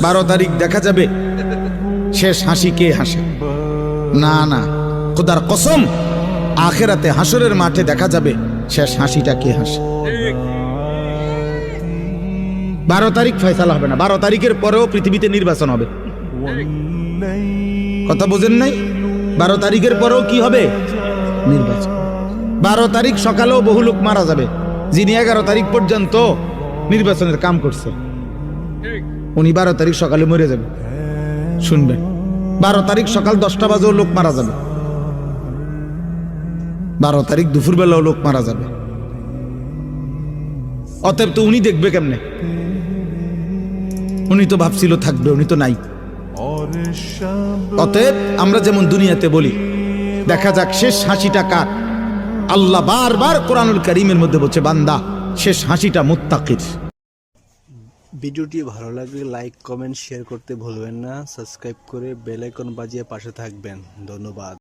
12 তারিখ দেখা যাবে শেষ হাসি কে হাসে। না না, খোদার কসম, আখিরাতে হাসরের মাঠে দেখা যাবে শেষ হাসিটা কে হাসে। 12 তারিখ ফয়সালা হবে না, 12 তারিখের পরেও পৃথিবীতে নির্বাচন হবে। কথা বোঝেন নাই? 12 তারিখের পরেও কি হবে? নির্বাচন। 12 তারিখ সকালেও বহু লোক মারা যাবে, যিনি 11 তারিখ পর্যন্ত নির্বাচনের কাম করছে, উনি 12 তারিখ সকালে মরে যাবে। শুনবেন, 12 তারিখ সকাল 10টা বাজেও লোক মারা যাবে, 12 তারিখ দুপুর বেলাও লোক মারা যাবে। অতএব তো উনি দেখবে কেমনে? উনি তো ভাবছিল থাকবে, উনি তো নাই। অতএব আমরা যেমন দুনিয়াতে বলি দেখা যাক শেষ হাসিটা কার। আল্লাহ বারবার কোরআনুল কারীমের মধ্যে বলছে, বান্দা শেষ হাসিটা মুত্তাকির। ভিডিওটি ভালো লাগলে লাইক, কমেন্ট, শেয়ার করতে ভুলবেন না। সাবস্ক্রাইব করে বেল আইকন বাজিয়ে পাশে থাকবেন। ধন্যবাদ।